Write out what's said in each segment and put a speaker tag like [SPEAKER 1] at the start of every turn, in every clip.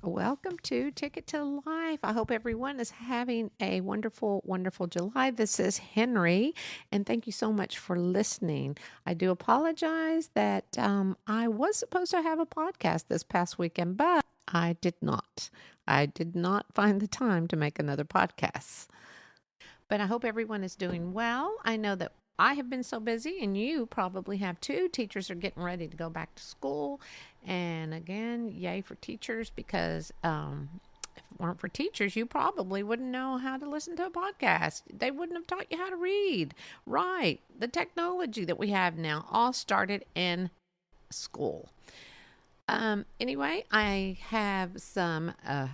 [SPEAKER 1] Welcome to Ticket to Life. I hope everyone is having a wonderful, wonderful July. This is Henry, and thank you so much for listening. I do apologize that I was supposed to have a podcast this past weekend, but I did not. I did not find the time to make another podcast. But I hope everyone is doing well. I know that I have been so busy, and you probably have too. Teachers are getting ready to go back to school. And again, yay for teachers, because if it weren't for teachers, you probably wouldn't know how to listen to a podcast. They wouldn't have taught you how to read. Right. The technology that we have now all started in school. Anyway, I have some, I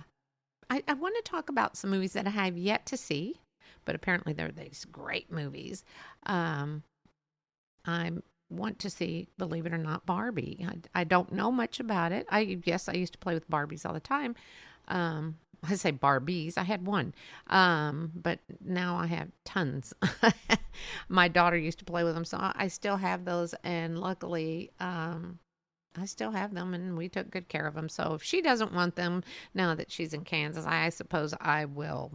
[SPEAKER 1] want to talk about some movies that I have yet to see, but apparently they're these great movies. I want to see, believe it or not, Barbie. I don't know much about it. I used to play with Barbies all the time. I say Barbies. I had one, but now I have tons. My daughter used to play with them, so I still have those, and luckily, I still have them, and we took good care of them. So if she doesn't want them now that she's in Kansas, I suppose I will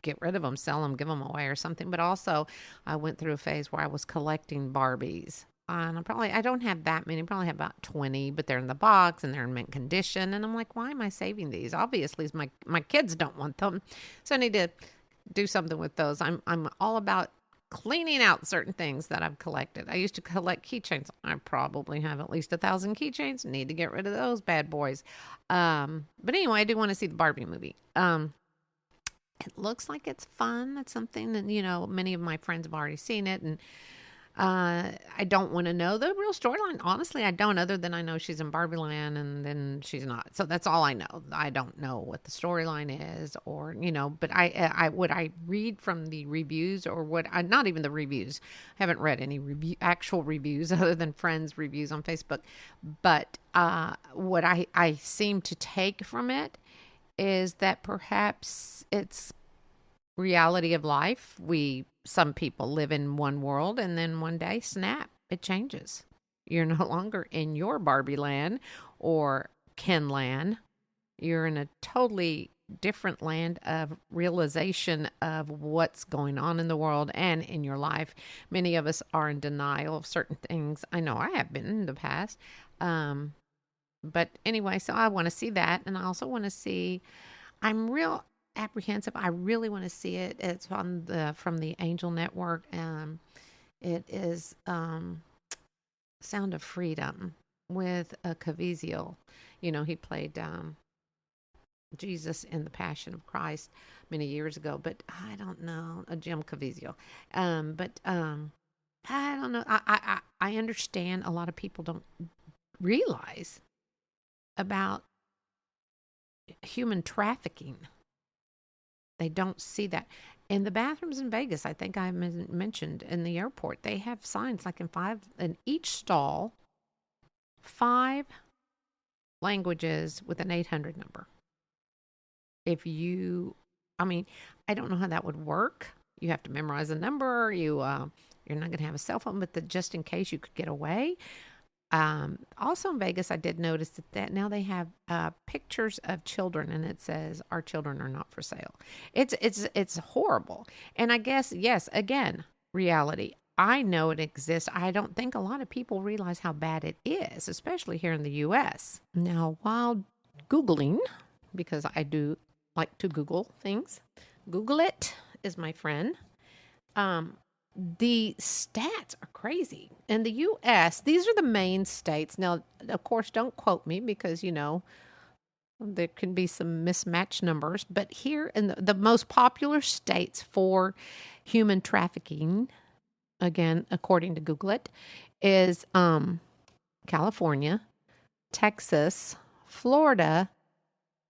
[SPEAKER 1] get rid of them, sell them, give them away or something. But also, I went through a phase where I was collecting Barbies. And I don't have that many. I probably have about 20, but they're in the box and they're in mint condition. And I'm like, why am I saving these? Obviously, my kids don't want them. So I need to do something with those. I'm all about cleaning out certain things that I've collected. I used to collect keychains. I probably have at least 1,000 keychains. Need to get rid of those bad boys. But anyway, I do want to see the Barbie movie. It looks like it's fun. It's something that, many of my friends have already seen it. And I don't want to know the real storyline. Honestly, I don't, other than I know she's in Barbie Land and then she's not. So that's all I know. I don't know what the storyline is, or, but I would I read from the reviews, or would I, not even the reviews. I haven't read any actual reviews other than friends' reviews on Facebook. But what I seem to take from it is that perhaps it's reality of life. Some people live in one world, and then one day, snap, it changes. You're no longer in your Barbie land or Ken land. You're in a totally different land of realization of what's going on in the world and in your life. Many of us are in denial of certain things. I know I have been in the past. But anyway, so I want to see that. And I also want to see, I'm real apprehensive. I really want to see it. It's from the Angel Network. It is Sound of Freedom with Caviezel. He played Jesus in The Passion of Christ many years ago, but I don't know, Jim Caviezel. But I don't know. I understand a lot of people don't realize about human trafficking. They don't see that. In the bathrooms in Vegas, I think I mentioned in the airport, they have signs like in each stall, 5 languages with an 800 number. I don't know how that would work. You have to memorize a number. You're not going to have a cell phone, but just in case you could get away. Also in Vegas, I did notice that now they have pictures of children, and it says, "Our children are not for sale." It's horrible. And I guess, yes, again, reality. I know it exists. I don't think a lot of people realize how bad it is, especially here in the U.S. Now, while Googling, because I do like to Google things, Google it is my friend. The stats are crazy. In the U.S., these are the main states. Now, of course, don't quote me because, there can be some mismatched numbers. But here in the most popular states for human trafficking, again, according to Google it, is California, Texas, Florida,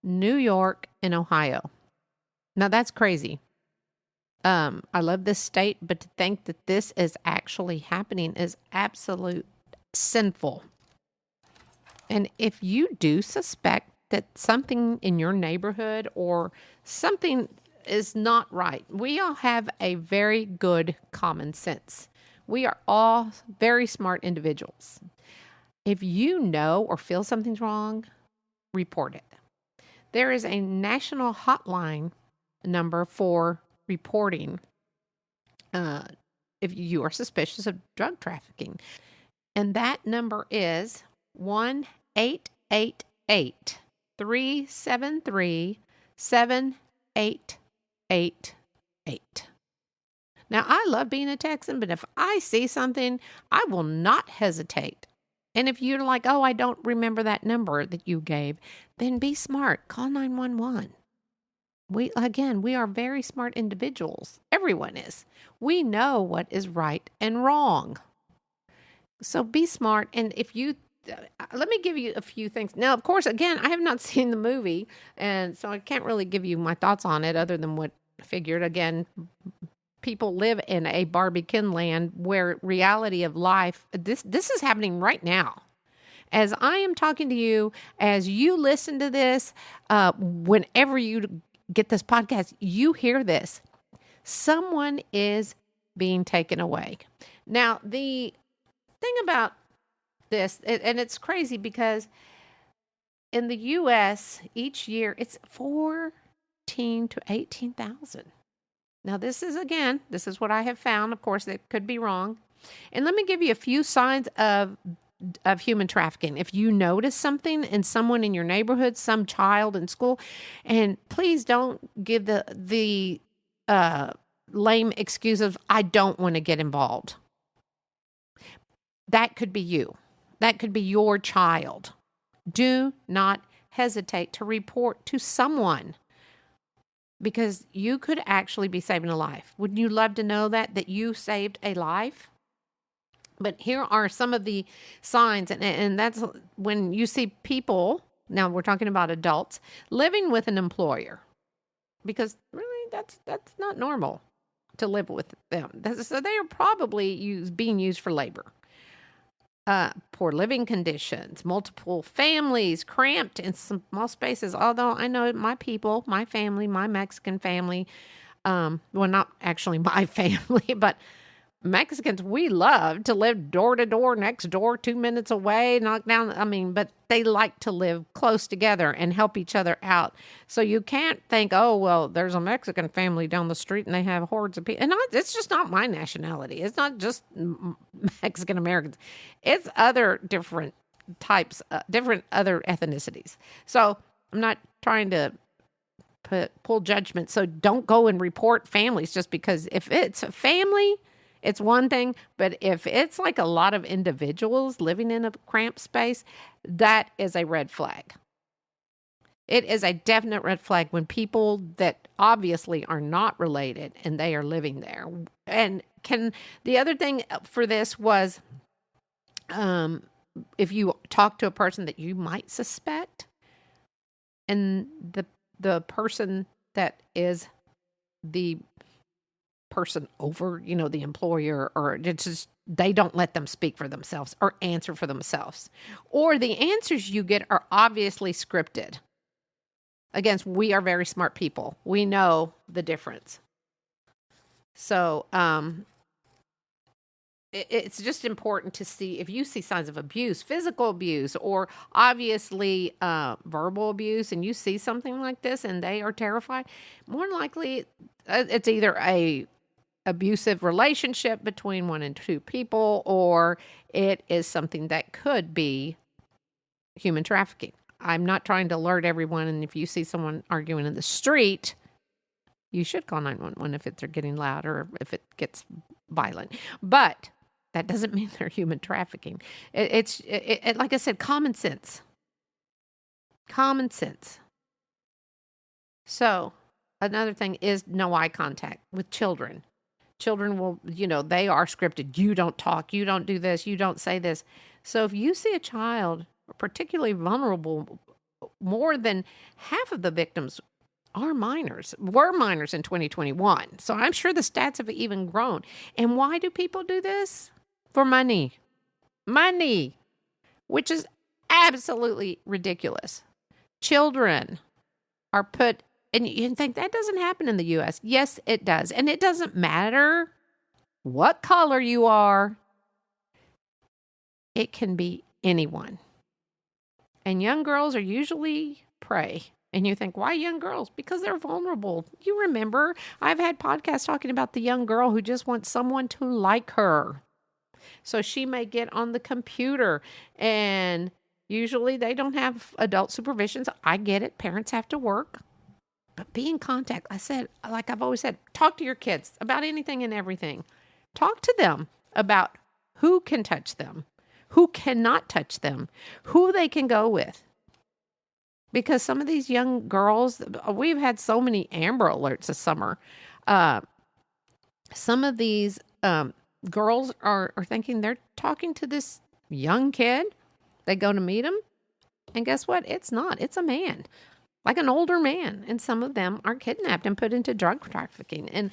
[SPEAKER 1] New York, and Ohio. Now, that's crazy. I love this state, but to think that this is actually happening is absolute sinful. And if you do suspect that something in your neighborhood or something is not right, we all have a very good common sense. We are all very smart individuals. If you know or feel something's wrong, report it. There is a national hotline number for reporting if you are suspicious of drug trafficking. And that number is 1-888-373-7888. Now, I love being a Texan, but if I see something, I will not hesitate. And if you're like, oh, I don't remember that number that you gave, then be smart. Call 911. We are very smart individuals. Everyone is. We know what is right and wrong. So be smart. And if you, let me give you a few things. Now, of course, again, I have not seen the movie, and so I can't really give you my thoughts on it other than what I figured. Again, people live in a Barbican land where reality of life, this is happening right now. As I am talking to you, as you listen to this, whenever you get this podcast, you hear this. Someone is being taken away. Now, the thing about this, and it's crazy because in the U.S., each year, it's 14 to 18,000. Now, this is what I have found. Of course, it could be wrong. And let me give you a few signs of human trafficking. If you notice something in someone in your neighborhood, some child in school, and please don't give the lame excuse of, I don't want to get involved. That could be you. That could be your child. Do not hesitate to report to someone, because you could actually be saving a life. Wouldn't you love to know that you saved a life? But here are some of the signs, and that's when you see people, now we're talking about adults, living with an employer, because really that's not normal to live with them. So they are probably being used for labor. Poor living conditions, multiple families, cramped in small spaces. Although I know my people, my family, my Mexican family, well, not actually my family, but Mexicans, we love to live door to door, next door, 2 minutes away, knock down. But they like to live close together and help each other out. So you can't think, oh, well, there's a Mexican family down the street and they have hordes of people. And it's just not my nationality. It's not just Mexican Americans. It's other different types, different other ethnicities. So I'm not trying to pull judgment. So don't go and report families just because if it's a family, it's one thing, but if it's like a lot of individuals living in a cramped space, that is a red flag. It is a definite red flag when people that obviously are not related and they are living there. And the other thing for this was, if you talk to a person that you might suspect, and the person that is the person over, the employer, or it's just they don't let them speak for themselves or answer for themselves, or the answers you get are obviously scripted. Again, we are very smart people. We know the difference. So it's just important to see if you see signs of abuse, physical abuse, or obviously verbal abuse, and you see something like this and they are terrified, more than likely it's either a abusive relationship between one and two people, or it is something that could be human trafficking. I'm not trying to alert everyone, and if you see someone arguing in the street, you should call 911 if they're getting loud or if it gets violent. But that doesn't mean they're human trafficking. It's like I said, common sense. Common sense. So another thing is no eye contact with children. Children will, they are scripted. You don't talk. You don't do this. You don't say this. So if you see a child particularly vulnerable, more than half of the victims were minors in 2021. So I'm sure the stats have even grown. And why do people do this? For money. Money, which is absolutely ridiculous. Children are put. And you think that doesn't happen in the U.S. Yes, it does. And it doesn't matter what color you are. It can be anyone. And young girls are usually prey And you think, why young girls? Because they're vulnerable. You remember, I've had podcasts talking about the young girl who just wants someone to like her. So she may get on the computer, and usually they don't have adult supervision. So I get it. Parents have to work. But be in contact. I said, like I've always said, talk to your kids about anything and everything. Talk to them about who can touch them, who cannot touch them, who they can go with. Because some of these young girls, we've had so many Amber Alerts this summer. Some of these girls are thinking they're talking to this young kid. They go to meet him, and guess what? It's not. It's a man, like an older man. And some of them are kidnapped and put into drug trafficking. And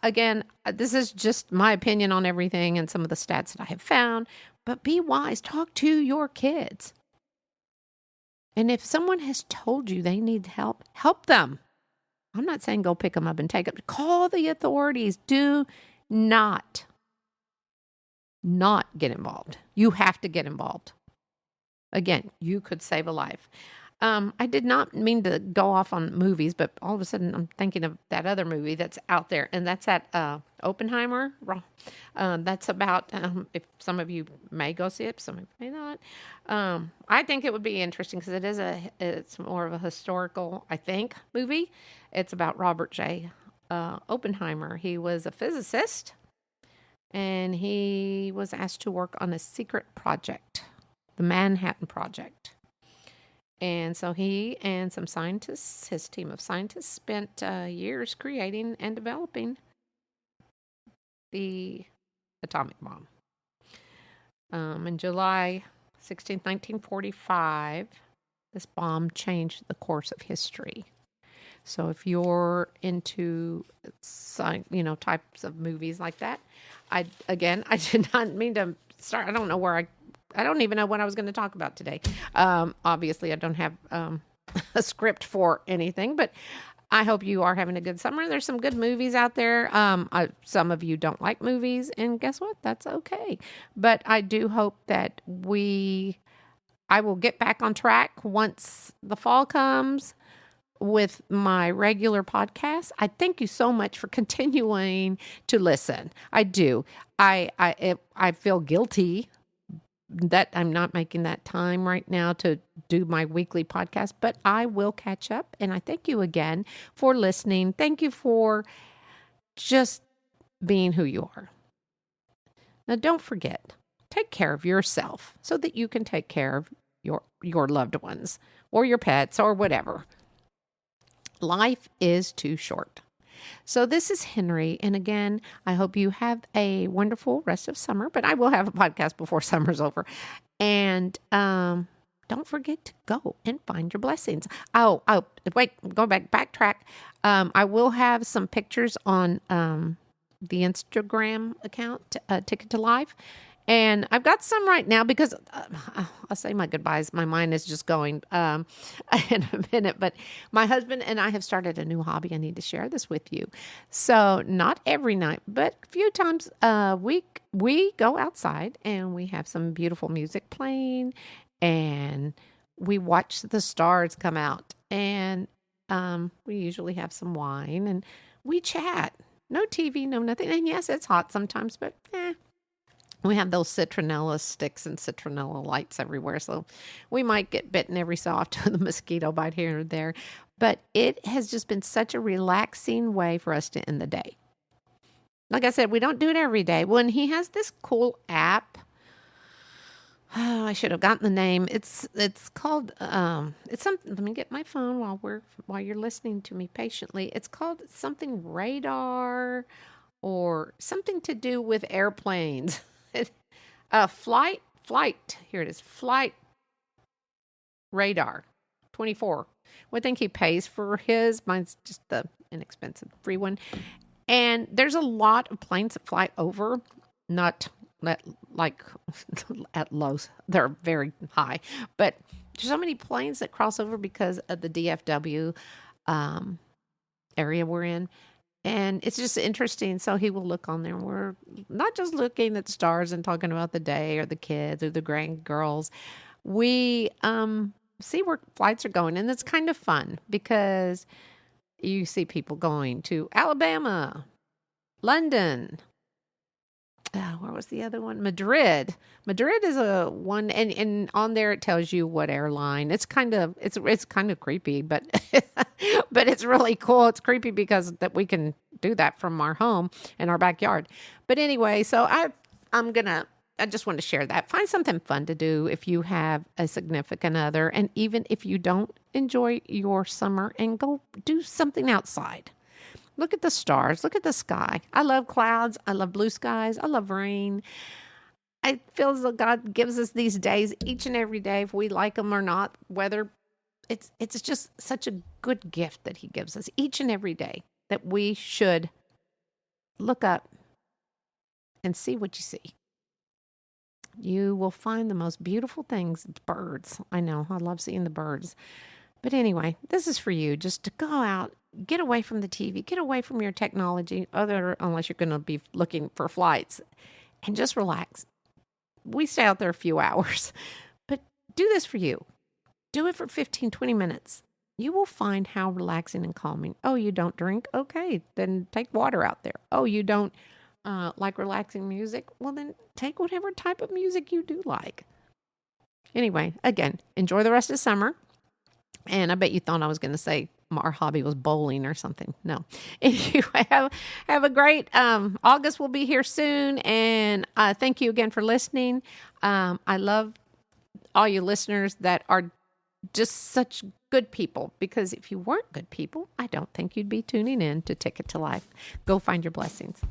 [SPEAKER 1] again, this is just my opinion on everything and some of the stats that I have found. But be wise. Talk to your kids. And if someone has told you they need help, help them. I'm not saying go pick them up and take them. Call the authorities. Do not get involved. You have to get involved. Again, you could save a life. I did not mean to go off on movies, but all of a sudden I'm thinking of that other movie that's out there, and that's at Oppenheimer. That's about, if some of you may go see it, some of you may not. I think it would be interesting because it's more of a historical, I think, movie. It's about Robert J. Oppenheimer. He was a physicist, and he was asked to work on a secret project, the Manhattan Project. And so he and some scientists, his team of scientists, spent years creating and developing the atomic bomb. In July 16th, 1945, this bomb changed the course of history. So if you're into, types of movies like that, I did not mean to start. I don't know where I don't even know what I was going to talk about today. Obviously, I don't have a script for anything, but I hope you are having a good summer. There's some good movies out there. Some of you don't like movies, and guess what? That's okay. But I do hope that I will get back on track once the fall comes with my regular podcast. I thank you so much for continuing to listen. I do. I feel guilty that I'm not making that time right now to do my weekly podcast, but I will catch up. And I thank you again for listening. Thank you for just being who you are. Now, don't forget, take care of yourself so that you can take care of your loved ones or your pets or whatever. Life is too short. So this is Henry, and again, I hope you have a wonderful rest of summer, but I will have a podcast before summer's over. And don't forget to go and find your blessings. Oh, wait, backtrack. I will have some pictures on the Instagram account, Ticket to Life. And I've got some right now because I'll say my goodbyes. My mind is just going in a minute. But my husband and I have started a new hobby. I need to share this with you. So not every night, but a few times a week, we go outside and we have some beautiful music playing. And we watch the stars come out. And we usually have some wine and we chat. No TV, no nothing. And yes, it's hot sometimes, but we have those citronella sticks and citronella lights everywhere, so we might get bitten every so often with a mosquito bite here or there. But it has just been such a relaxing way for us to end the day. Like I said, we don't do it every day. When he has this cool app, I should have gotten the name. It's called it's something. Let me get my phone while you're listening to me patiently. It's called something radar or something to do with airplanes. Flight. Here it is. Flight radar 24. I think he pays for his. Mine's just the inexpensive free one. And there's a lot of planes that fly over, not like at lows. They're very high. But there's so many planes that cross over because of the DFW area we're in. And it's just interesting. So he will look on there. And we're not just looking at stars and talking about the day or the kids or the grandgirls. We see where flights are going. And it's kind of fun because you see people going to Alabama, London. Where was the other one? Madrid. Madrid is a one, and on there it tells you what airline. It's kind of creepy, but but it's really cool. It's creepy because that we can do that from our home in our backyard. But anyway, so I just want to share that. Find something fun to do if you have a significant other, and even if you don't enjoy your summer, and go do something outside. Look at the stars. Look at the sky. I love clouds. I love blue skies. I love rain. I feel as though God gives us these days each and every day, if we like them or not, whether it's just such a good gift that he gives us each and every day, that we should look up and see what you see. You will find the most beautiful things. Birds. I know. I love seeing the birds. But anyway, this is for you, just to go out, get away from the TV, get away from your technology, unless you're going to be looking for flights, and just relax. We stay out there a few hours, but do this for you. Do it for 15, 20 minutes. You will find how relaxing and calming. Oh, you don't drink? Okay, then take water out there. Oh, you don't like relaxing music? Well, then take whatever type of music you do like. Anyway, again, enjoy the rest of summer. And I bet you thought I was going to say our hobby was bowling or something. No. Anyway, have a great August will be here soon. And thank you again for listening. I love all you listeners that are just such good people, because if you weren't good people, I don't think you'd be tuning in to Ticket to Life. Go find your blessings.